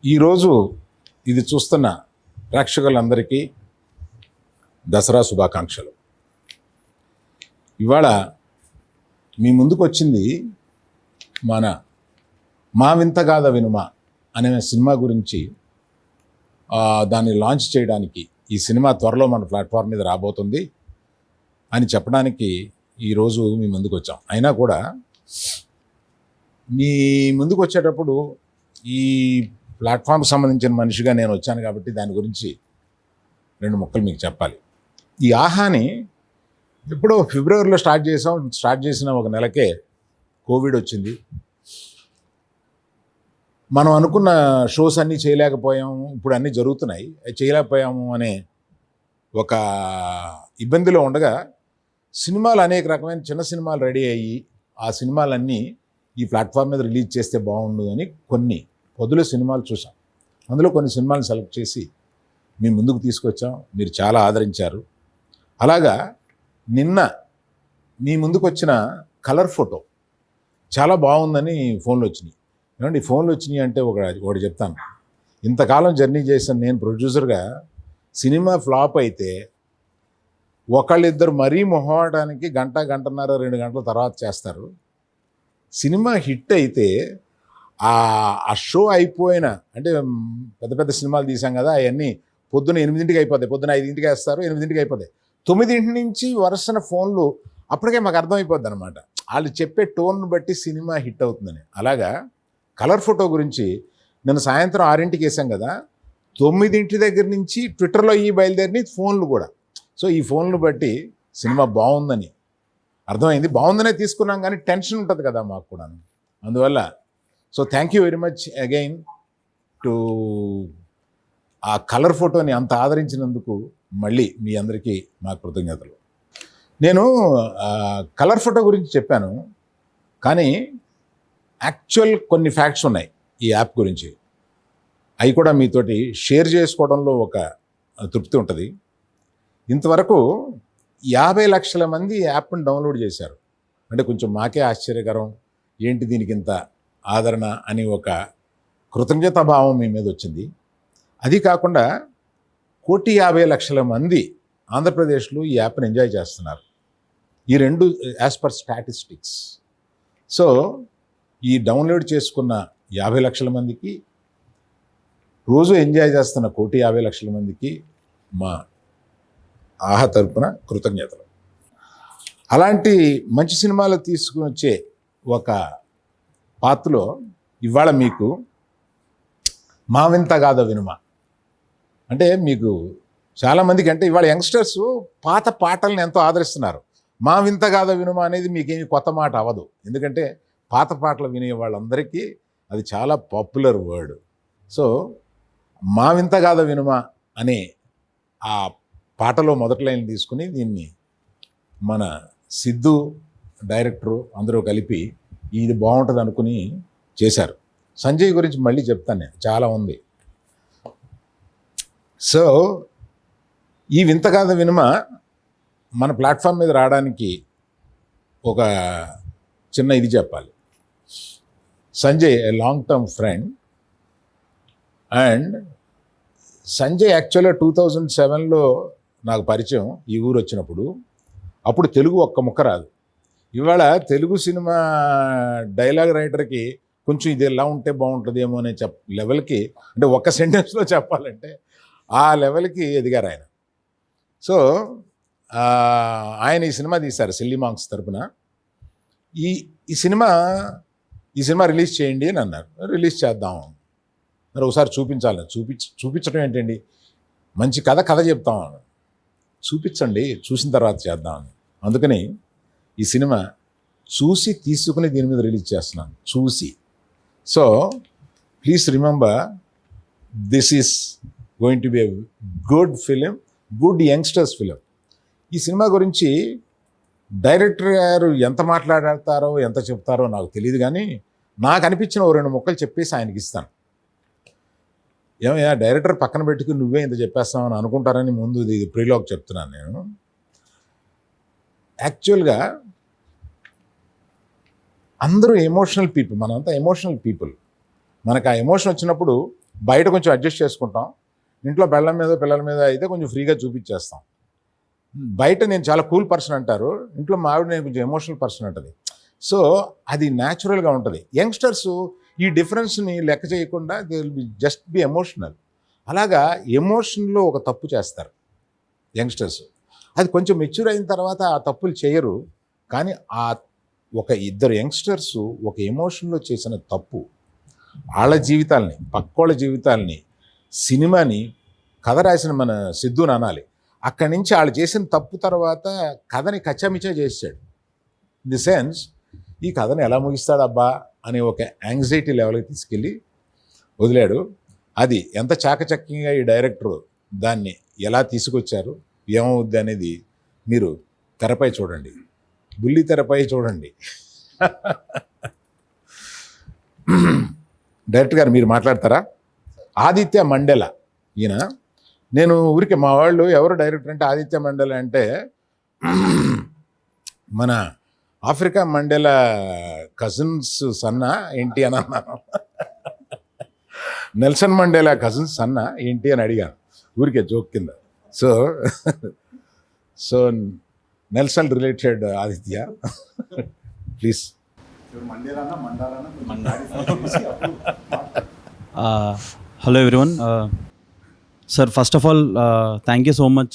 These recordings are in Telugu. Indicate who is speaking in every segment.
Speaker 1: ఈరోజు ఇది చూస్తున్న ప్రేక్షకులందరికీ దసరా శుభాకాంక్షలు. ఇవాళ మీ ముందుకు వచ్చింది మన మా వింతగాథ వినుమ అనే సినిమా గురించి. దాన్ని లాంచ్ చేయడానికి ఈ సినిమా త్వరలో మన ప్లాట్ఫామ్ మీద రాబోతుంది అని చెప్పడానికి ఈరోజు మీ ముందుకు వచ్చాం. అయినా కూడా మీ ముందుకు వచ్చేటప్పుడు ఈ ప్లాట్ఫామ్కి సంబంధించిన మనిషిగా నేను వచ్చాను కాబట్టి దాని గురించి రెండు ముక్కలు మీకు చెప్పాలి. ఈ ఆహాని ఎప్పుడో ఫిబ్రవరిలో స్టార్ట్ చేసిన ఒక నెలకే కోవిడ్ వచ్చింది. మనం అనుకున్న షోస్ అన్నీ చేయలేకపోయాము, ఇప్పుడు అన్నీ జరుగుతున్నాయి, చేయలేకపోయాము అనే ఒక ఇబ్బందిలో ఉండగా సినిమాలు అనేక రకమైన చిన్న సినిమాలు రెడీ అయ్యి ఆ సినిమాలన్నీ ఈ ప్లాట్ఫామ్ మీద రిలీజ్ చేస్తే బాగుండు అని కొన్ని పొదుల సినిమాలు చూసాం. అందులో కొన్ని సినిమాలు సెలెక్ట్ చేసి మీ ముందుకు తీసుకొచ్చాం. మీరు చాలా ఆదరించారు. అలాగా నిన్న మీ ముందుకు వచ్చిన కలర్ ఫోటో చాలా బాగుందని ఫోన్లు వచ్చినాయి. ఏమండి ఫోన్లు వచ్చినాయి అంటే ఒకటి చెప్తాను. ఇంతకాలం జర్నీ చేసిన నేను ప్రొడ్యూసర్గా సినిమా ఫ్లాప్ అయితే ఒకళ్ళిద్దరు మరీ మొహమాటానికి గంటన్నర 2 గంటల తర్వాత చేస్తారు. సినిమా హిట్ అయితే ఆ షో అయిపోయిన అంటే పెద్ద పెద్ద సినిమాలు తీసాం కదా, అవన్నీ పొద్దున 8ంటికి అయిపోతాయి, పొద్దున 5ంటికి వేస్తారు, 8ంటికి అయిపోతాయి. 9 నుంచి వరుసన ఫోన్లు అప్పటికే మాకు అర్థమైపోద్ది అనమాట. వాళ్ళు చెప్పే టోన్ను బట్టి సినిమా హిట్ అవుతుందని. అలాగా కలర్ ఫోటో గురించి నిన్న సాయంత్రం 6ంటికి వేసాం కదా, 9 దగ్గర నుంచి ట్విట్టర్లో ఈ బయలుదేరిని ఫోన్లు కూడా. సో ఈ ఫోన్లు బట్టి సినిమా బాగుందని అర్థమైంది. బాగుందనే తీసుకున్నాం, కానీ టెన్షన్ ఉంటుంది కదా మాకు కూడా. అందువల్ల so thank you very much again to ఆ కలర్ ఫోటోని అంత ఆదరించినందుకు మళ్ళీ మీ అందరికీ మా కృతజ్ఞతలు. నేను కలర్ ఫోటో గురించి చెప్పాను, కానీ యాక్చువల్ కొన్ని ఫ్యాక్ట్స్ ఉన్నాయి ఈ యాప్ గురించి. అవి కూడా మీతోటి షేర్ చేసుకోవడంలో ఒక తృప్తి ఉంటుంది. ఇంతవరకు 50 లక్షల మంది యాప్ని డౌన్లోడ్ చేశారు. అంటే కొంచెం మాకే ఆశ్చర్యకరం, ఏంటి దీనికి ఇంత ఆదరణ అని ఒక కృతజ్ఞతా భావం మీ మీద వచ్చింది. అది కాకుండా 1,50,00,000 మంది ఆంధ్రప్రదేశ్లో ఈ యాప్ని ఎంజాయ్ చేస్తున్నారు. ఈ రెండు యాజ్ పర్ స్టాటిస్టిక్స్. సో ఈ డౌన్లోడ్ చేసుకున్న 50 లక్షల మందికి, రోజు ఎంజాయ్ చేస్తున్న 1,50,00,000 మందికి మా ఆహా తరపున కృతజ్ఞతలు. అలాంటి మంచి సినిమాలు తీసుకుని వచ్చే ఒక పాత్రలో ఇవాళ మీకు మా వింతగాథ వినుమ అంటే మీకు చాలామందికి, అంటే ఇవాళ యంగ్స్టర్స్ పాత పాటలను ఎంతో ఆదరిస్తున్నారు. మా వింతగాథ వినుమ అనేది మీకేమి కొత్త మాట అవ్వదు, ఎందుకంటే పాత పాటలు వినే వాళ్ళందరికీ అది చాలా పాపులర్ వర్డ్. సో మా వింతగాథ వినుమ అనే ఆ పాటలో మొదటి లైన్ తీసుకుని దీన్ని మన సిద్ధు డైరెక్టరు అందరూ కలిపి ఇది బాగుంటుంది అనుకుని చేశారు. సంజయ్ గురించి మళ్ళీ చెప్తాను, నేను చాలా ఉంది. సో ఈ వింతగాథ వినుమ మన ప్లాట్ఫామ్ మీద రావడానికి ఒక చిన్న ఇది చెప్పాలి. Sanjay a long term friend, and Sanjay యాక్చువల్గా 2007లో నాకు పరిచయం ఈ ఊరు వచ్చినప్పుడు. అప్పుడు తెలుగు ఒక్క ముక్క రాదు. ఇవాళ తెలుగు సినిమా డైలాగ్ రైటర్కి కొంచెం ఇది ఎలా ఉంటే బాగుంటుందేమో అనే లెవెల్కి, అంటే ఒక్క సెంటెన్స్లో చెప్పాలంటే ఆ లెవెల్కి ఎదిగారు ఆయన. సో ఆయన ఈ సినిమా తీశారు సిల్లీ మాంక్స్ తరపున. ఈ సినిమా రిలీజ్ చేయండి అని అన్నారు. రిలీజ్ చేద్దాం మరి, ఒకసారి చూపించాలి. చూపించడం ఏంటండి, మంచి కథ చెప్తాం, చూపించండి, చూసిన తర్వాత చేద్దామని. అందుకని ఈ సినిమా చూసి తీసుకుని దీని మీద రిలీజ్ చేస్తున్నాను, చూసి. So please remember, this is going to be a good film, good youngsters film. ఈ సినిమా గురించి డైరెక్టర్ గారు ఎంత మాట్లాడతారో ఎంత చెప్తారో నాకు తెలియదు, కానీ నాకు అనిపించిన 2 ముక్కలు చెప్పేసి ఆయనకి ఇస్తాను. ఏమయ్యా డైరెక్టర్ పక్కన పెట్టుకుని నువ్వే ఇంత చెప్పేస్తామని అనుకుంటారని ముందు ఇది ప్రీలాగ్ చెప్తున్నాను నేను. యాక్చువల్గా అందరూ ఎమోషనల్ పీపుల్, మనంతా ఎమోషనల్ పీపుల్. మనకు ఆ ఎమోషన్ వచ్చినప్పుడు బయట కొంచెం అడ్జస్ట్ చేసుకుంటాం, ఇంట్లో బెల్లం మీద పిల్లల మీద అయితే కొంచెం ఫ్రీగా చూపించేస్తాం. బయట నేను చాలా కూల్ పర్సన్ అంటారు, ఇంట్లో మా ఆవిడ నేను కొంచెం ఎమోషనల్ పర్సన్ అంటది. సో అది న్యాచురల్గా ఉంటుంది. యంగ్స్టర్స్ ఈ డిఫరెన్స్ని లెక్క చేయకుండా they will be just be emotional. అలాగా ఎమోషన్లో ఒక తప్పు చేస్తారు యంగ్స్టర్స్. అది కొంచెం మెచ్యూర్ అయిన తర్వాత ఆ తప్పులు చేయరు. కానీ ఆ ఒక ఇద్దరు యంగ్స్టర్స్ ఒక ఎమోషన్లో చేసిన తప్పు వాళ్ళ జీవితాలని, పక్కోళ్ళ జీవితాలని, సినిమాని, కథ రాసిన మన సిద్ధుని అనాలి. అక్కడి నుంచి వాళ్ళు చేసిన తప్పు తర్వాత కథని కచ్చామిచ్చా చేసాడు. ఇన్ ది సెన్స్ ఈ కథను ఎలా ముగిస్తాడబ్బా అనే ఒక యాంగ్జైటీ లెవెల్కి తీసుకెళ్ళి వదిలాడు. అది ఎంత చాకచక్యంగా ఈ డైరెక్టరు దాన్ని ఎలా తీసుకొచ్చారు, ఏమవుద్ది అనేది మీరు తెరపై చూడండి, బుల్లి తెరపై చూడండి. డైరెక్టర్ గారు మీరు మాట్లాడతారా? ఆదిత్య మండెల ఈయన. నేను ఊరికే మా వాళ్ళు ఎవరు డైరెక్టర్ అంటే ఆదిత్య మండెల అంటే మన ఆఫ్రికా మండెల కజిన్స్ సన్నా ఏంటి అని అన్నాను. నెల్సన్ మండేలా కజిన్స్ సన్నా ఏంటి అని అడిగాను ఊరికే జోక్ కింద. So so Nelson related Aditya please.
Speaker 2: Hello everyone. Sir, first of all, thank you so much,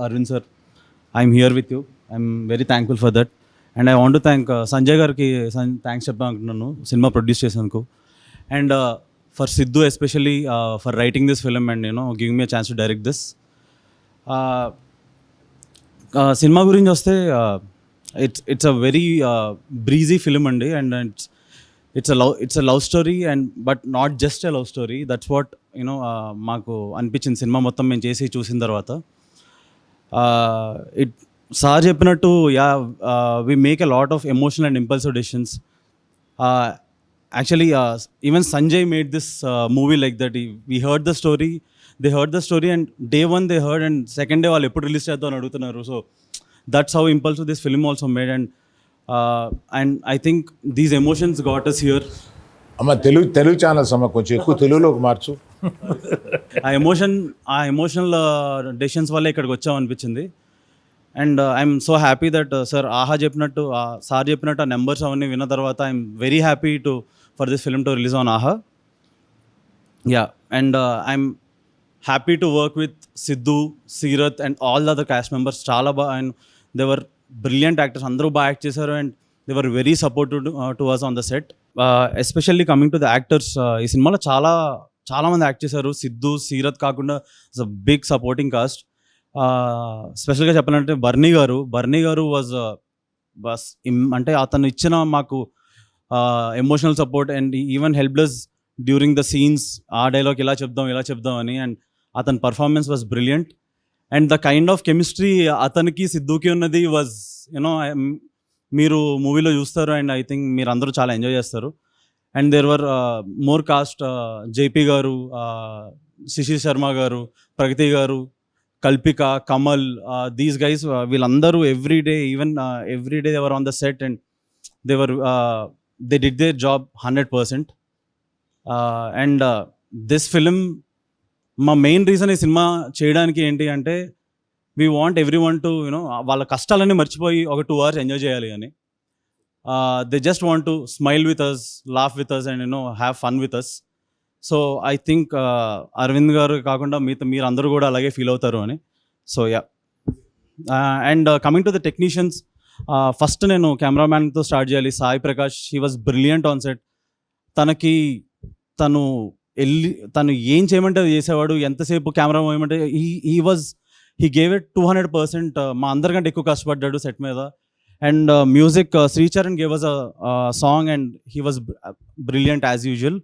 Speaker 2: Arvind sir. I'm here with you. I'm very thankful for that. And I want to thank Sanjay garki thanks చెప్పాలనుకుంటున్నాను సినిమా ప్రొడ్యూస్ చేసినందుకు. And for Sidhu especially for writing this film and giving me a chance to direct this. Cinema గురించి వస్తే it's a very breezy film అండి, and it's a love story, and but not just a love story. That's what మాకు అనిపించింది సినిమా మొత్తం మేము చేసి చూసిన తర్వాత. సార్ చెప్పినట్టు we make a lot of emotional and impulsive decisions. Actually even Sanjay made this movie like that. We heard the story, they heard the story, and day one they heard, and second day వాళ్ళు ఎప్పుడు రిలీజ్ చేద్దాం అని అడుగుతున్నారు. So that's how impulsive this film also made, and I think these emotions got us here.
Speaker 1: అమ్మ తెలుగు ఛానల్స్ అమ్మ కొంచెం ఎక్కువ తెలుగులోకి మార్చు.
Speaker 2: ఆ ఎమోషనల్ డెసిషన్స్ వల్ల ఇక్కడికి వచ్చాం అనిపించింది. And I'm so happy that sir చెప్పినట్టు సార్ చెప్పినట్టు ఆ నెంబర్స్ అవన్నీ విన్న తర్వాత I'm very happy for this film to release on Aha. Yeah, and I'm happy to work with Siddhu, Seerat and all the other cast members. చాలా బాగా, and they were brilliant actors, అందరూ బాగా యాక్ట్ చేశారు, and they were very supportive to us on the set. Especially coming to the actors, ఈ సినిమాలో చాలా మంది యాక్ట్ చేశారు. సిద్ధు, సీరత్ కాకుండా it's a big supporting cast. స్పెషల్గా చెప్పాలంటే బర్నీ గారు వాజ్ అంటే అతను ఇచ్చిన మాకు emotional support, and even helpless during the scenes. ఆ డైలాగ్ ఇలా చెప్దాం అని, అండ్ అతని performance was brilliant. And the kind of chemistry అతనికి సిద్ధుకి ఉన్నది వాజ్ మీరు మూవీలో చూస్తారు, అండ్ ఐ థింక్ మీరు అందరూ చాలా ఎంజాయ్ చేస్తారు. And there were more cast, JP గారు, శిశిర్ శర్మ గారు, ప్రగతి గారు, కల్పిక, కమల్, దీస్ గైస్, వీళ్ళందరూ everyday they were on the set, and they did their job 100%. And this film, మా మెయిన్ రీజన్ ఈ సినిమా చేయడానికి ఏంటి అంటే, we want everyone to వాళ్ళ కష్టాలన్నీ మర్చిపోయి ఒక 2 hours ఎంజాయ్ చేయాలి అని. They just want to smile with us, laugh with us, and have fun with us. So I think Aravind గారు కాకుండా మీరు అందరూ కూడా అలాగే ఫీల్ అవుతారు అని. So yeah, and coming to the technicians, first నేను కెమెరామ్యాన్తో స్టార్ట్ చేయాలి. Sai Prakash, he was brilliant on set. తను ఏం చేయమంటే అది చేసేవాడు. ఎంతసేపు కెమెరా ఏమంటే హీ గేవ్ ఇట్ 200%. మా అందరికంటే ఎక్కువ కష్టపడ్డాడు సెట్ మీద. And music, Sricharan gave us a song, and he was brilliant as usual.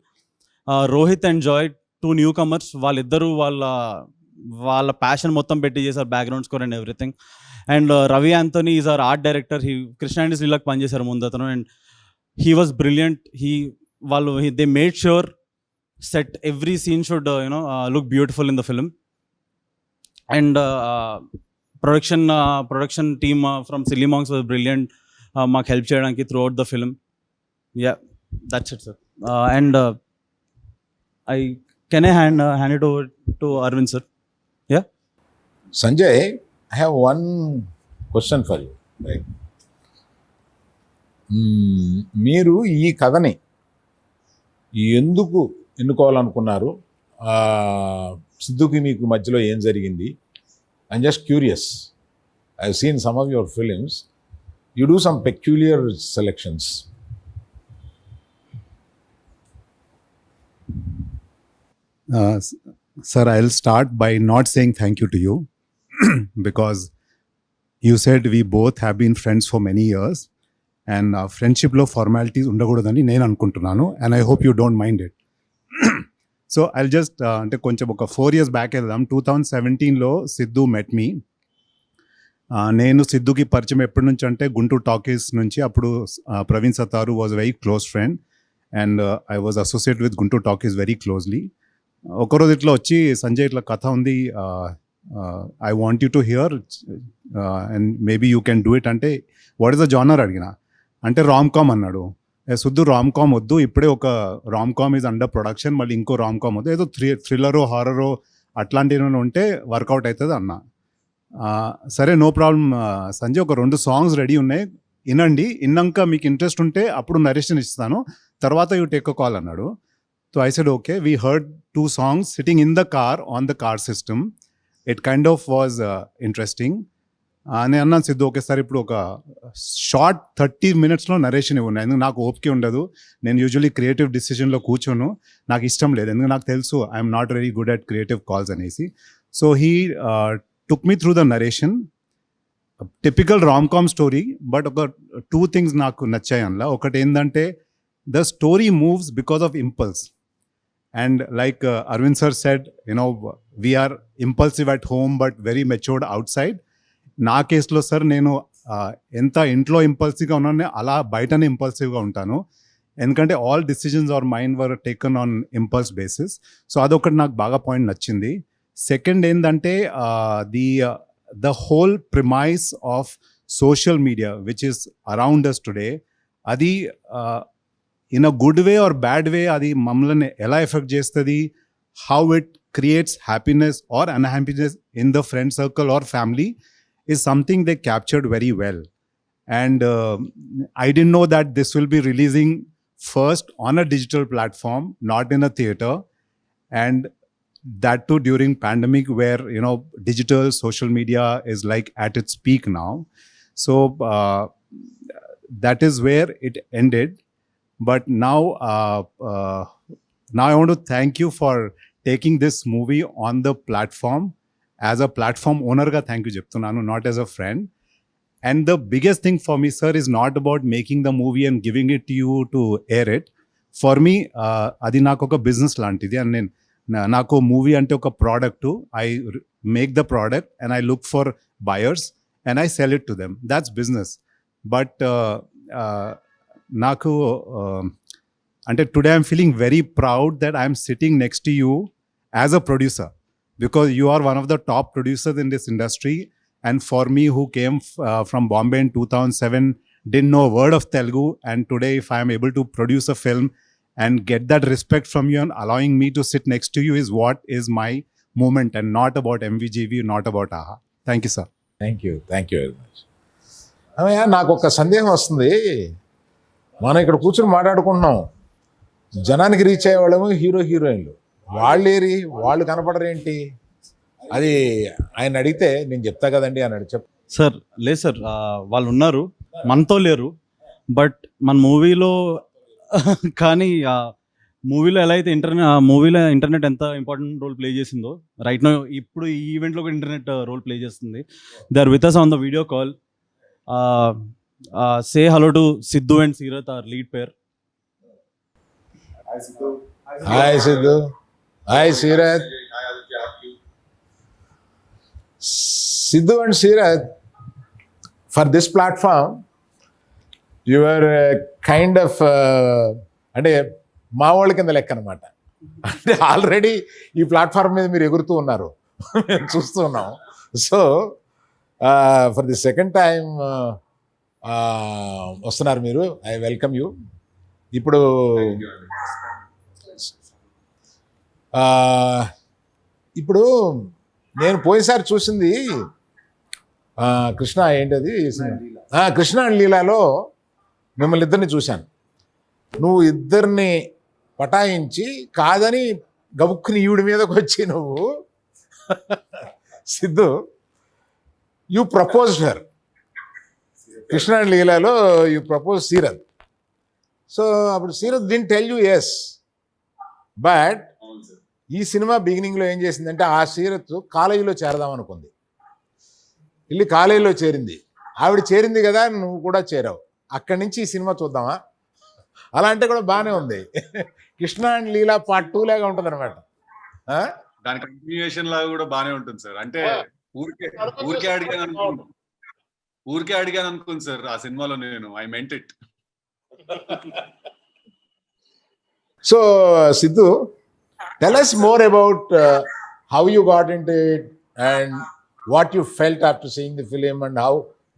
Speaker 2: Rohit and Joy, 2 newcomers, వాళ్ళిద్దరూ వాళ్ళ ప్యాషన్ మొత్తం పెట్టి చేశారు, background score and everything. And Ravi Anthony is our art director. Krishna and శ్రీలకు పనిచేశారు ముందు అతను, and he was brilliant. They made sure set every scene should look beautiful in the film. And production team from Silly Monks was brilliant, maku help cheyadaniki throughout the film. Yeah, that's it, sir. And Can I hand it over to Arvind sir? Yeah.
Speaker 1: Sanjay, I have one question for you. Right? మీరు ఈ కథని ఎందుకు ఎన్నుకోవాలనుకున్నారు? సిద్ధుకి మీకు మధ్యలో ఏం జరిగింది? I'm just curious. I have seen some of your films. You do some peculiar selections.
Speaker 3: Sir, I'll start by not saying thank you to you because you said we both have been friends for many years and friendship lo formalities ఉండకూడదని నేను అనుకుంటున్నాను and I hope you don't mind it. So I'll just అంటే కొంచెం ఒక 4 years బ్యాక్ వెళ్దాం. 2017లో సిద్ధు met me. నేను సిద్ధుకి పరిచయం ఎప్పటి నుంచి అంటే గుంటూరు టాకీస్ నుంచి. అప్పుడు Praveen Sattaru was very close friend and I was associate with Guntur Talkies very closely. ఒకరోజు ఇట్లా వచ్చి సంజయ్ ఇట్లా కథ ఉంది, I want you to hear and maybe you can do it అంటే వాట్ ఇస్ ద జానర్ అడిగిన. అంటే రామ్ కామ్ అన్నాడు. సుద్దు రామ్ కామ్ వద్దు, ఇప్పుడే ఒక rom com is under production, మళ్ళీ ఇంకో రామ్ కామ్ వద్దు, ఏదో థ్రిల్లరో హారరో అట్లాంటివి ఉంటే వర్కౌట్ అవుతుంది అన్న. సరే నో ప్రాబ్లం సంజయ్, ఒక 2 సాంగ్స్ రెడీ ఉన్నాయి, వినండి, విన్నాక మీకు ఇంట్రెస్ట్ ఉంటే అప్పుడు నరేషన్ ఇస్తాను, తర్వాత యూ టేక్ అ కాల్ అన్నాడు. So I said, okay, we heard 2 songs sitting in the car on the car system. It kind of was interesting. నేను అన్నాను సిద్ధు, ఒకేసారి ఇప్పుడు ఒక షార్ట్ 30 minutesలో నరేషన్ ఇవ్వండి, ఎందుకు నాకు ఓపిక ఉండదు, నేను యూజువలీ క్రియేటివ్ డిసిషన్లో కూర్చోను, నాకు ఇష్టం లేదు, ఎందుకు నాకు తెలుసు I'm not very good at creative calls అనేసి. So he took me through the narration. Typical rom com story, but ఒక 2 things నాకు నచ్చాయి అందులో. ఒకటి ఏంటంటే the story moves because of impulse. And like Arvind sir said, you know, we are impulsive at home but very matured outside. నా కేసులో సార్ నేను ఎంత ఇంట్లో ఇంపల్సివ్గా ఉన్నానో అలా బయటనే ఇంపల్సివ్గా ఉంటాను, ఎందుకంటే all decisions are mind were taken on impulse basis. So అదొకటి నాకు బాగా పాయింట్ నచ్చింది. సెకండ్ ఏంటంటే the whole premise of social media which is around us today, అది in a good way or bad way అది మమ్మల్ని ఎలా ఎఫెక్ట్ చేస్తుంది, how it creates happiness or unhappiness in the friend circle or family is something they captured very well. And I didn't know that this will be releasing first on a digital platform, not in a theater, and that too during pandemic where, you know, digital social media is like at its peak now. So that is where it ended. But now I want to thank you for taking this movie on the platform. As a platform owner ga thank you చెప్తున్నాను, not as a friend. And the biggest thing for me, sir, is not about making the movie and giving it to you to air it. For me, అది నాకు ఒక బిజినెస్ లాంటిది. అండ్ నేను నాకు మూవీ అంటే ఒక product. I make the product and I look for buyers and I sell it to them, that's business. But నాకు అంటే today I'm feeling very proud that I'm sitting next to you as a producer, because you are one of the top producers in this industry. And for me, who came from Bombay in 2007, didn't know a word of Telugu, and today if I am able to produce a film and get that respect from you and allowing me to sit next to you is what is my moment, and not about MVGV, not about AHA. Thank you, sir.
Speaker 1: Thank you very much. అమ్మయ్య, నాకు ఒక సందేహం వస్తుంది. మనం ఇక్కడ కూర్చొని మాట్లాడుకుంటున్నాం, జనానికి రీచ్ అయ్యేవాళ్ళేమో హీరోయిన్లు, వాళ్ళేరి వాళ్ళు కనపడరేంటి? అది ఆయన అడిగితే నేను చెప్తా కదండి అన్నాడు.
Speaker 2: సార్ లేదు సార్, వాళ్ళు ఉన్నారు, మనతో లేరు. బట్ మన మూవీలో కానీ మూవీలో ఎలా అయితే ఇంటర్నెట్ ఎంత ఇంపార్టెంట్ రోల్ ప్లే చేసిందో, రైట్ నో ఇప్పుడు ఈ ఈవెంట్లో కూడా ఇంటర్నెట్ రోల్ ప్లే చేస్తుంది. They are with us on the video call. Say hello to Sidhu and Seerat, are lead pair.
Speaker 1: Hi Sidhu, hi Seerat. Sidhu and Sirath, for this platform, you are kind of అంటే మా వాళ్ళ కింద లెక్క అనమాట. అంటే ఆల్రెడీ ఈ ప్లాట్ఫామ్ మీద మీరు ఎగురుతూ ఉన్నారు, మేము చూస్తూ ఉన్నాం. So for the second time వస్తున్నారు మీరు, ఐ వెల్కమ్ యూ. ఇప్పుడు ఆ, ఇప్పుడు నేను పోయినసారి చూసింది కృష్ణ ఏంటది కృష్ణ అండ్ లీలాలో మిమ్మల్ని ఇద్దరిని చూశాను. నువ్వు ఇద్దరిని పటాయించి కాదని గబుక్కుని ఈవిడి మీదకి వచ్చి నువ్వు Siddhu you proposed her. Krishna and లీలాలో యూ ప్రపోజ్ సీరత్. సో అప్పుడు Seerat did tell you yes, but ఈ సినిమా బిగినింగ్లో ఏం చేసిందంటే ఆ సీరత్ కాలేజీలో చేరదాం అనుకుంది, వెళ్ళి కాలేజీలో చేరింది. ఆవిడ చేరింది కదా, నువ్వు కూడా చేరావు. అక్కడి నుంచి ఈ సినిమా చూద్దామా, అలా అంటే కూడా బాగానే ఉంది. కృష్ణ అండ్ లీలా పార్ట్ 2 లాగా ఉంటుంది అనమాట.
Speaker 4: దాని కంటిన్యూయేషన్ లాగా కూడా బానే ఉంటుంది సార్. అంటే ఊరికే ఊరికే అడిగాను అనుకోండి, ఊరికే అడిగాను అనుకోండి సార్ ఆ సినిమాలో నేను I meant it.
Speaker 1: So Siddhu, tell us more about how you got into it and what you felt after seeing the film and how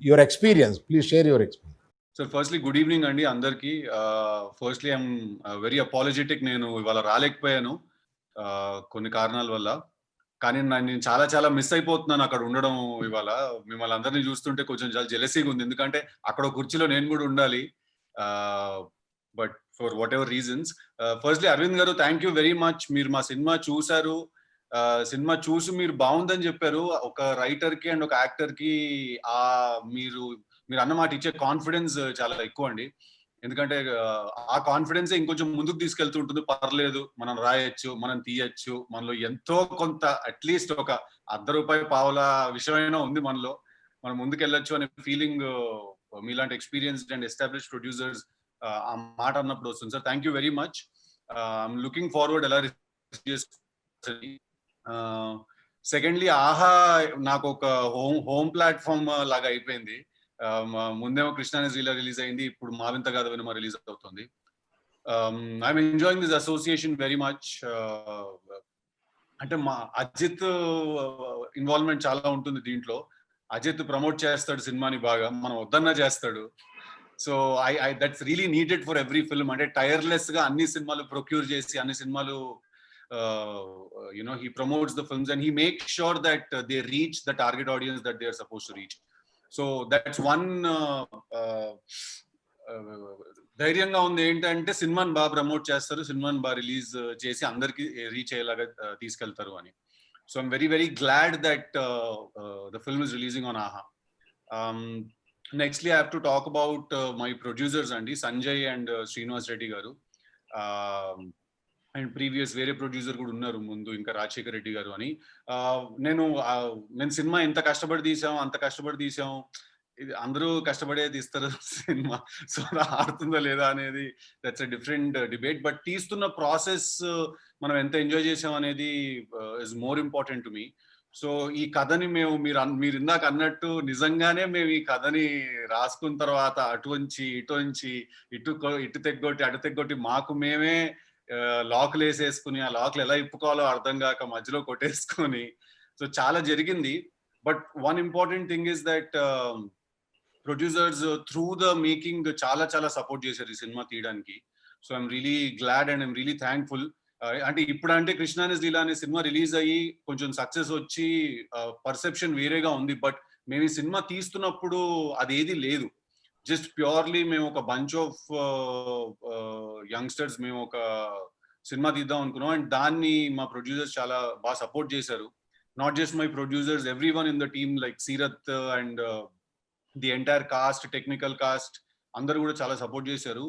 Speaker 1: your experience. Please share your experience.
Speaker 4: So firstly good evening అండి అందరికి. ఫస్ట్లీ ఐఎమ్ వెరీ అపాలజెటిక్, నేను ఇవాళ రాలేకపోయాను కొన్ని కారణాల వల్ల. కానీ నేను చాలా చాలా మిస్ అయిపోతున్నాను అక్కడ ఉండడం. ఇవాళ మిమ్మల్ని అందరినీ చూస్తుంటే కొంచెం చాలా జెలసీగా ఉంది, ఎందుకంటే అక్కడ కుర్చీలో నేను కూడా ఉండాలి. But for whatever reasons, firstly Arvind garu thank you very much. మీరు మా సినిమా చూసారు, సినిమా చూసి మీరు బాగుందని చెప్పారు. ఒక రైటర్ కి అండ్ ఒక యాక్టర్ కి మీరు అన్నమాట ఇచ్చే కాన్ఫిడెన్స్ చాలా ఎక్కువ అండి. ఎందుకంటే ఆ కాన్ఫిడెన్స్ ఇంకొంచెం ముందుకు తీసుకెళ్తుంటుంది. పర్లేదు, మనం రాయొచ్చు, మనం తీయచ్చు, మనలో ఎంతో కొంత అట్లీస్ట్ ఒక ₹1 పావుల విషయమైనా ఉంది మనలో, మనం ముందుకెళ్ళొచ్చు అనే ఫీలింగ్ మీలాంటి ఎక్స్పీరియన్స్డ్ అండ్ ఎస్టాబ్లిష్డ్ ప్రొడ్యూసర్స్ ఆ మాట అన్నప్పుడు వస్తుంది sir. Thank you very much. I'm looking forward ఎలా. సెకండ్లీ ఆహా నాకు ఒక హోమ్ ప్లాట్ఫామ్ లాగా అయిపోయింది. ముందేమో కృష్ణానీలా రిలీజ్ అయింది, ఇప్పుడు మావింత గాదవినమా రిలీజ్ అవుతుంది. I'm enjoying this association very much. అంటే మా అజిత్ ఇన్వాల్వ్మెంట్ చాలా ఉంటుంది దీంట్లో. అజిత్ ప్రమోట్ చేస్తాడు సినిమాని బాగా, మనం వద్దన్నా చేస్తాడు. So I that's really needed for every film. అంటే టైర్లెస్ గా అన్ని సినిమాలు ప్రొక్యూర్ చేసి అన్ని సినిమాలు he promotes the films and he makes sure that they reach the target audience that they are supposed to reach. So that's one ధైర్యంగా ఉంది ఏంటంటే సినిమాని బాగా ప్రమోట్ చేస్తారు, సినిమాని బాగా రిలీజ్ చేసి అందరికి రీచ్ అయ్యేలాగా తీసుకెళ్తారు అని. So I'm very very glad that the film is releasing on AHA. Nextly I have to talk about my producers అండి, సంజయ్ అండ్ శ్రీనివాస్ రెడ్డి గారు. అండ్ ప్రీవియస్ వేరే ప్రొడ్యూసర్ కూడా ఉన్నారు ముందు, ఇంకా రాజశేఖర్ రెడ్డి గారు అని. నేను సినిమా ఎంత కష్టపడి తీసాం, ఇది అందరూ కష్టపడే తీస్తారు సినిమా. సో ఆడుతుందా లేదా అనేది that's a different debate. But తీస్తున్న ప్రాసెస్ మనం ఎంత ఎంజాయ్ చేసాం అనేది is more important to me. So ఈ కథని మీరు ఇందాక అన్నట్టు నిజంగానే మేము ఈ కథని రాసుకున్న తర్వాత అటు తెగ్గొట్టి అటు తెగ్గొట్టి మాకు మేమే లాక్లు వేసేసుకుని, ఆ లాక్లు ఎలా ఇప్పుకోవాలో అర్థం కాక మధ్యలో కొట్టేసుకొని, సో చాలా జరిగింది. But one important thing is that producers through the making చాలా చాలా సపోర్ట్ చేశారు ఈ సినిమా తీయడానికి. So I'm really glad and I'm really thankful. అంటే ఇప్పుడంటే కృష్ణానీస్ లీలా అనే సినిమా రిలీజ్ అయ్యి కొంచెం సక్సెస్ వచ్చి పర్సెప్షన్ వేరేగా ఉంది. బట్ మేము ఈ సినిమా తీస్తున్నప్పుడు అదేది లేదు. జస్ట్ ప్యూర్లీ మేము ఒక బంచ్ ఆఫ్ యంగ్స్టర్స్ మేము ఒక సినిమా తీద్దాం అనుకున్నాం. అండ్ దాన్ని మా ప్రొడ్యూసర్స్ చాలా బాగా సపోర్ట్ చేశారు. Not just my producers, every one in the team like Seerat and the entire cost, technical cost అందరూ కూడా చాలా సపోర్ట్ చేశారు.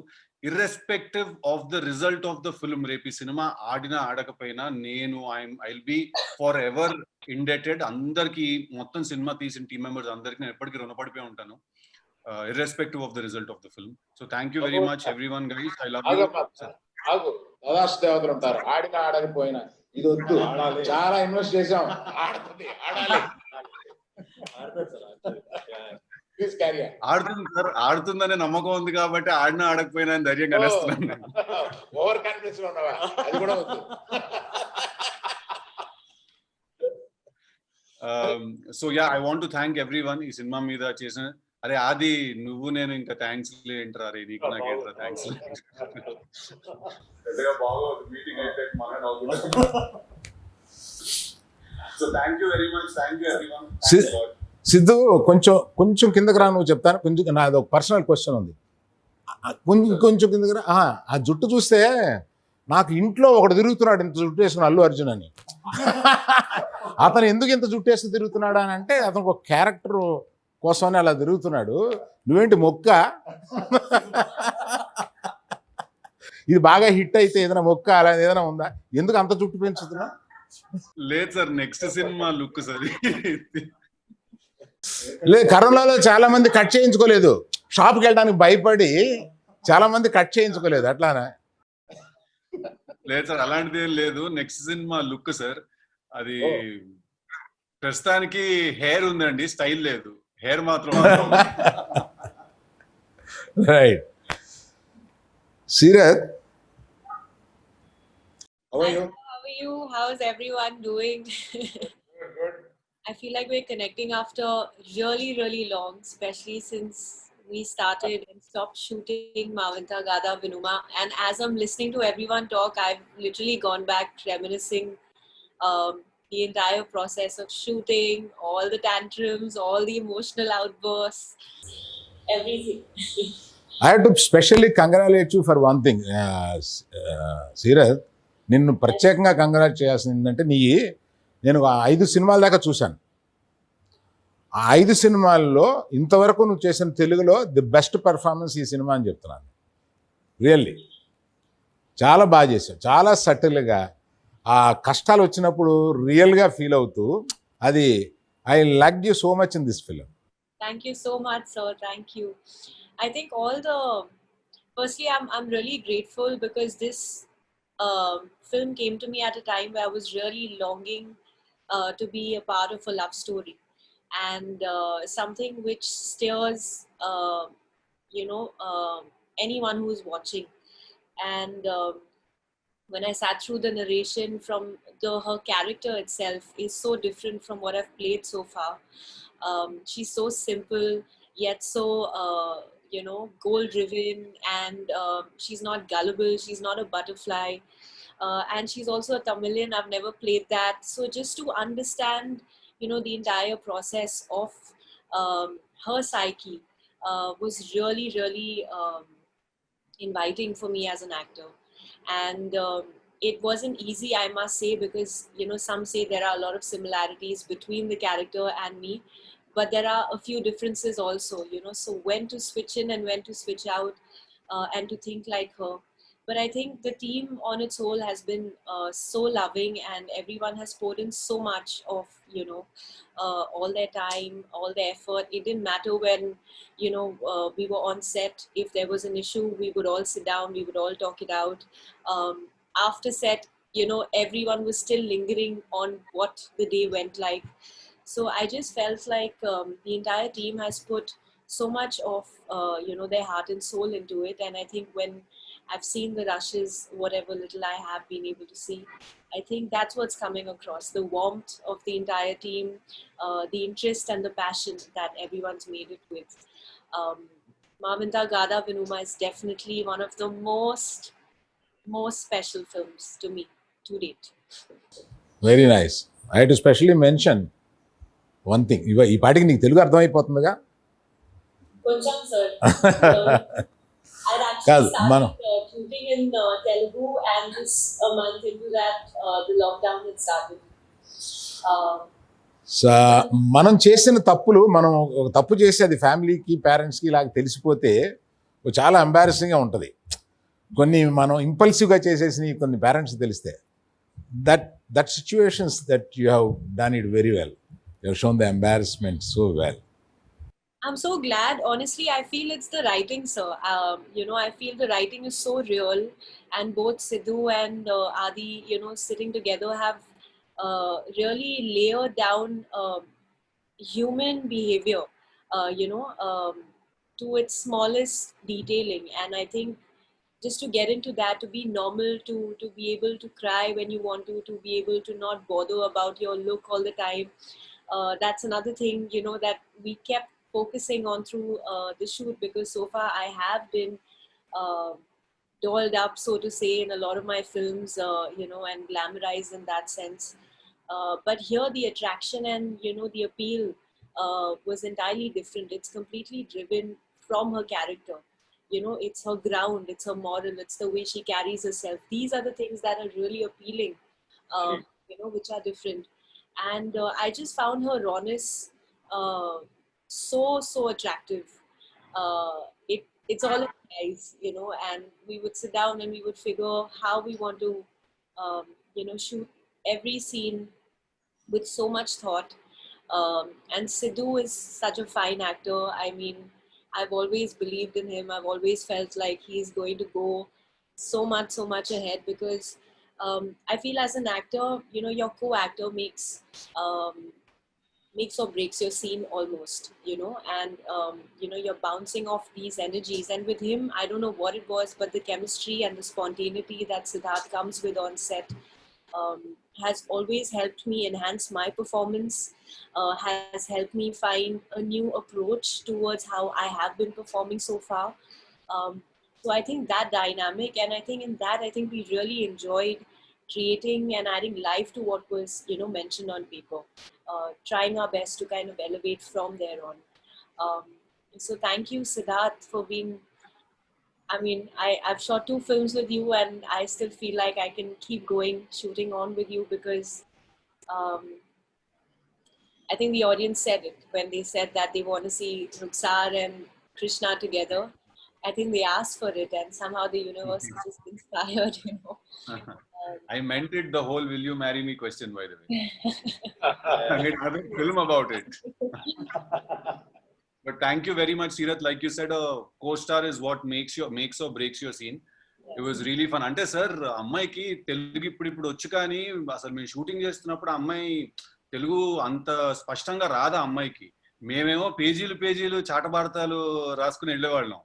Speaker 4: Irrespective of the result of the film, రేపు ఈ సినిమా ఆడినా ఆడకపోయినా నేను I will be for ever indebted అందరికి, మొత్తం సినిమా తీసిన టీమ్ మెంబర్స్ అందరికి నేను ఎప్పటికీ రుణపడిపోయి ఉంటాను, irrespective of the result of the film. So thank you very much everyone guys. I love you.
Speaker 1: దాదాపు దేవతలు ఉంటారు, ఆడినా ఆడకపోయినా ఇది వద్దు, చాలా ఇన్వెస్ట్ చేసాం, ఆడుతుంది ఆడాలి.
Speaker 4: ఆడుతుంది సార్, ఆడుతుందనే నమ్మకం ఉంది కాబట్టి ఆడినా ఆడకపోయినా ధైర్యం కనేస్తున్నాను.
Speaker 1: ఓవర్ కాన్ఫిడెన్స్ లో ఉన్నావా, అది కూడా వద్దు.
Speaker 4: So yeah, I want to thank everyone ఈ సినిమా మీద చేసిన. అరే ఆది నువ్వు నేను ఇంకా థ్యాంక్స్ ఏంట్రా, రే నీకు నాకేంట్రా thanks. So thank you very much. Thank you everyone.
Speaker 1: Si-
Speaker 4: Thanks a lot.
Speaker 1: Siddhu కొంచెం కిందకి రా, నువ్వు చెప్తాను. కొంచెం నాది ఒక పర్సనల్ క్వశ్చన్ ఉంది. కొంచెం కిందకి రా. ఆ జుట్టు చూస్తే నాకు ఇంట్లో ఒకడు తిరుగుతున్నాడు ఇంత జుట్టు వేసుకుని, అల్లు అర్జున్ అని. అతను ఎందుకు ఇంత జుట్టు వేసి తిరుగుతున్నాడు అని అంటే అతనికి ఒక క్యారెక్టర్ కోసమని అలా తిరుగుతున్నాడు. నువ్వేంటి మొక్క? ఇది బాగా హిట్ అయితే ఏదైనా మొక్క అలా ఏదైనా ఉందా? ఎందుకు అంత జుట్టు పెంచుతున్నా?
Speaker 4: లేదు sir, next cinema look sir.
Speaker 1: లేదు, కరోనాలో చాలా మంది కట్ చేయించుకోలేదు. షాప్కి వెళ్ళడానికి భయపడి చాలా మంది కట్ చేయించుకోలేదు. అట్లానే
Speaker 4: లేదు సార్, అలాంటిది ఏం లేదు. Next cinema look sir. అది ప్రస్తుతానికి హెయిర్ ఉందండి, స్టైల్ లేదు. హెయిర్ మాత్రం
Speaker 1: right. Seerat,
Speaker 5: How are you? How's everyone doing? I feel like we're connecting after really, really long, especially since we started and stopped shooting Mavinta Gada Vinuma. And as I'm listening to everyone talk, I've literally gone back reminiscing the entire process of shooting, all the tantrums, all the emotional outbursts, everything.
Speaker 1: I have to specially congratulate you for one thing. Seerat, నిన్ను ప్రత్యేకంగా కంగ్రాట్ చేయాల్సింది ఏంటంటే నేను 5 సినిమాల దాకా చూశాను. ఆ 5 సినిమాల్లో ఇంతవరకు నువ్వు చేసిన తెలుగులో ది బెస్ట్ పెర్ఫార్మెన్స్ ఈ సినిమా అని చెప్తున్నాను. రియల్లీ చాలా బాగా చేశావు. చాలా సటిల్గా ఆ కష్టాలు వచ్చినప్పుడు రియల్గా ఫీల్ అవుతూ, అది I like you so much in this film.
Speaker 5: Thank you so much, sir. Thank you. I think firstly, I'm really grateful because this film came to me at a time where I was really longing to be a part of a love story, and something which stirs, anyone who's watching. And when I sat through the narration, from her character itself is so different from what I've played so far. She's so simple yet so goal driven, and she's not gullible, she's not a butterfly, and she's also a Tamilian. I've never played that, so just to understand the entire process of her psyche was really, really inviting for me as an actor. And it wasn't easy, I must say, because some say there are a lot of similarities between the character and me, but there are a few differences also, so when to switch in and when to switch out, and to think like her. But I think the team on its whole has been so loving, and everyone has poured in so much of all their time, all their effort. It didn't matter when we were on set. If there was an issue, we would all sit down, we would all talk it out. After set, everyone was still lingering on what the day went like. So I just felt like the entire team has put so much of their heart and soul into it. And I think when I've seen the rushes, whatever little I have been able to see, I think that's what's coming across: the warmth of the entire team, the interest and the passion that everyone's made it with. Mavinta Gada Vinuma is definitely one of the most special films to me to date.
Speaker 1: Very nice. I to specially mention one thing. ఈ పాటికి నీకు Telugu అర్థమైపోతుందిగా?
Speaker 5: Koncham, sir. I'd actually
Speaker 1: కాదు,
Speaker 5: started shooting in Telugu, and just a month into that, the lockdown had started.
Speaker 1: మనం చేసిన తప్పులు, మనం ఒక తప్పు చేసి అది ఫ్యామిలీకి, పేరెంట్స్కి ఇలాగ తెలిసిపోతే చాలా ఎంబారసింగ్గా ఉంటుంది. కొన్ని మనం ఇంపల్సివ్గా చేసేసి కొన్ని పేరెంట్స్ తెలిస్తే, that situations that you have done it very well. You have shown the embarrassment so well.
Speaker 5: I'm so glad. Honestly, I feel it's the writing, sir. I feel the writing is so real, and both Sidhu and Adi, sitting together have really layered down human behavior, to its smallest detailing. And I think just to get into that, to be normal, to be able to cry when you want to be able to not bother about your look all the time. That's another thing, that we kept focusing on through the shoot, because so far I have been dolled up, so to say, in a lot of my films, and glamorized in that sense. But here the attraction and the appeal was entirely different. It's completely driven from her character. It's her ground, it's her moral, it's the way she carries herself. These are the things that are really appealing, which are different. And I just found her rawness uh, so attractive. It's all in the eyes, and we would sit down and we would figure how we want to shoot every scene with so much thought. And Sidhu is such a fine actor. I mean, I've always believed in him. I've always felt like he's going to go so much ahead, because I feel as an actor, your co-actor makes or breaks your scene almost, and you're bouncing off these energies. And with him, I don't know what it was, but the chemistry and the spontaneity that Siddharth comes with on set has always helped me enhance my performance, has helped me find a new approach towards how I have been performing so far. So I think that dynamic, and I think in that, I think we really enjoyed creating and adding life to what was, mentioned on paper, trying our best to kind of elevate from there on. So thank you, Siddharth, for being, I mean, I've shot 2 films with you, and I still feel like I can keep going, shooting on with you, because I think the audience said it when they said that they want to see Ruksar and Krishna together. I think they asked for it, and somehow the universe is just inspired,
Speaker 4: I meant it, the whole "Will you marry me" question, by the way. I made a film about it. But thank you very much, Sirath. Like you said, a co-star is what makes or breaks your scene. It was really fun. అంటే సార్ అమ్మాయికి తెలుగు ఇప్పుడు వచ్చు, కానీ అసలు మేము షూటింగ్ చేస్తున్నప్పుడు అమ్మాయి తెలుగు అంత స్పష్టంగా రాదా అమ్మాయికి. మేమేమో పేజీలు చాటభారతాలు రాసుకుని వెళ్ళేవాళ్ళం.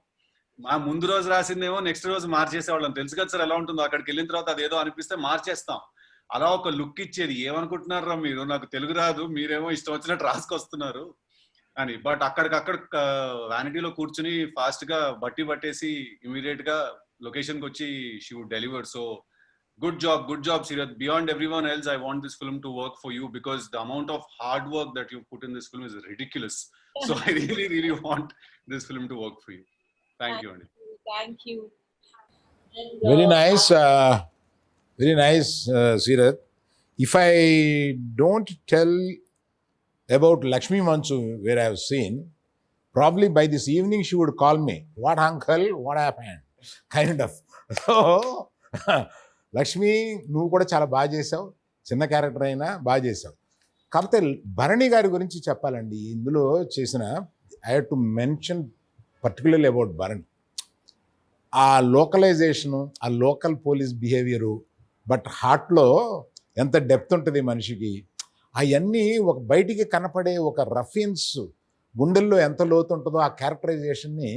Speaker 4: మా ముందు రోజు రాసిందేమో నెక్స్ట్ రోజు మార్చేసేవాళ్ళం. తెలుసు కదా సార్ ఎలా ఉంటుందో. అక్కడికి వెళ్ళిన తర్వాత అదేదో అనిపిస్తే మార్చేస్తాం. అలా ఒక లుక్ ఇచ్చేది. ఏమనుకుంటున్నారా మీరు, నాకు తెలుగు రాదు, మీరేమో ఇష్టం వచ్చినట్టు రాసుకొస్తున్నారు అని. బట్ అక్కడికక్కడ వ్యానిటీలో కూర్చుని ఫాస్ట్ గా పట్టేసి ఇమీడియట్ గా లొకేషన్ కి వచ్చి she would deliver. So good job Sirath. Beyond everyone else, I want this film to work for you, because the amount of hard work that you've put in this film is ridiculous. So I really want this film to work for you. Thank you, Andy.
Speaker 5: Thank you. And,
Speaker 1: Very nice, Sirath. If I don't tell about Lakshmi Mansu, where I have seen, probably by this evening she would call me, "What uncle, what happened?" Kind of. So, Lakshmi, నువ్వు కూడా చాలా బాగా చేసావు, చిన్న క్యారెక్టర్ అయినా బాగా చేసావు. కాకపోతే భరణి గారి గురించి చెప్పాలండి. ఇందులో చేసిన I have to mention particularly about Bharani. ఆ లోకలైజేషను, ఆ లోకల్ పోలీస్ బిహేవియరు, బట్ హార్ట్లో ఎంత డెప్త్ ఉంటుంది మనిషికి, అవన్నీ ఒక బయటికి కనపడే ఒక రఫియన్స్ గుండెల్లో ఎంత లోతు ఉంటుందో ఆ క్యారెక్టరైజేషన్ని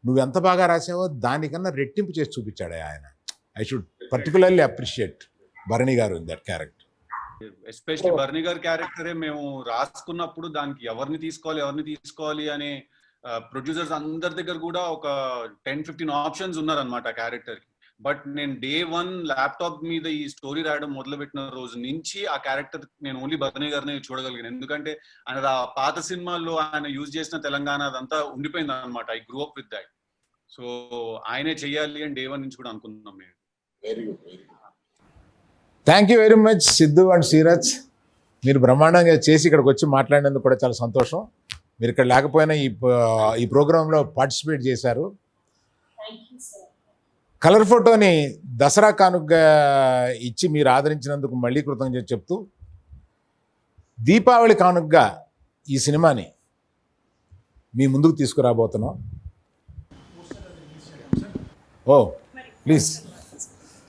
Speaker 1: నువ్వు ఎంత బాగా రాసావో దానికన్నా రెట్టింపు చేసి చూపించాడు ఆయన. I should particularly appreciate Bharani garu in that character.
Speaker 4: Especially Bharani గారి క్యారెక్టరే మేము రాసుకున్నప్పుడు దానికి ఎవరిని తీసుకోవాలి అనే ప్రొడ్యూసర్స్ అందరి దగ్గర కూడా ఒక 10-15 ఆప్షన్స్ ఉన్నారనమాట ఆ క్యారెక్టర్ కి. బట్ నేను day 1 ల్యాప్టాప్ మీద ఈ స్టోరీ రాయడం మొదలుపెట్టిన రోజు నుంచి ఆ క్యారెక్టర్ నేను ఓన్లీ భరణి గారిని చూడగలిగాను. ఎందుకంటే ఆయన ఆ పాత సినిమాల్లో ఆయన యూజ్ చేసిన తెలంగాణ అదంతా ఉండిపోయింది అనమాట. I grew up with that. So ఆయనే చెయ్యాలి అని day 1 నుంచి కూడా అనుకున్నాం మేము.
Speaker 1: Very good. Thank you very much Siddhu and Seerat. మీరు బ్రహ్మాండంగా చేసి ఇక్కడికి వచ్చి మాట్లాడినందుకు కూడా చాలా సంతోషం. మీరు ఇక్కడ లేకపోయినా ఈ ప్రోగ్రాంలో పార్టిసిపేట్ చేశారు. కలర్ ఫోటోని దసరా కానుకగా ఇచ్చి మీరు ఆదరించినందుకు మళ్ళీ కృతజ్ఞత చెప్తూ, దీపావళి కానుకగా ఈ సినిమాని మీ ముందుకు తీసుకురాబోతున్నాం. ఓ ప్లీజ్,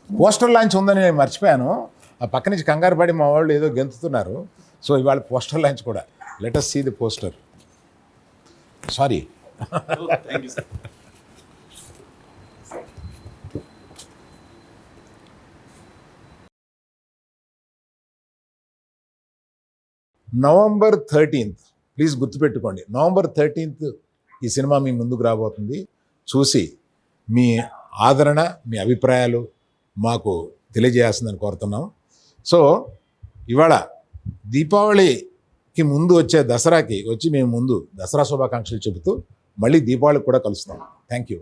Speaker 1: పోస్టర్ లాంచ్ ఉందని నేను మర్చిపోయాను. ఆ పక్క నుంచి కంగారు పడి మా వాళ్ళు ఏదో గెంతుతున్నారు. సో ఇవాళ పోస్టర్ లాంచ్ కూడా. Let us see the poster. Sorry.
Speaker 4: Thank you sir.
Speaker 1: November 13th, please గుర్తుపెట్టుకోండి, November 13th ఈ సినిమా మీ ముందుకు రాబోతుంది. చూసి మీ ఆదరణ, మీ అభిప్రాయాలు మాకు తెలియజేయాల్సిందని కోరుతున్నాం. సో ఇవాళ దీపావళికి ముందు వచ్చే దసరాకి వచ్చి మేము ముందు దసరా శుభాకాంక్షలు చెబుతూ మళ్ళీ దీపావళికి కూడా కలుస్తాం. Thank you.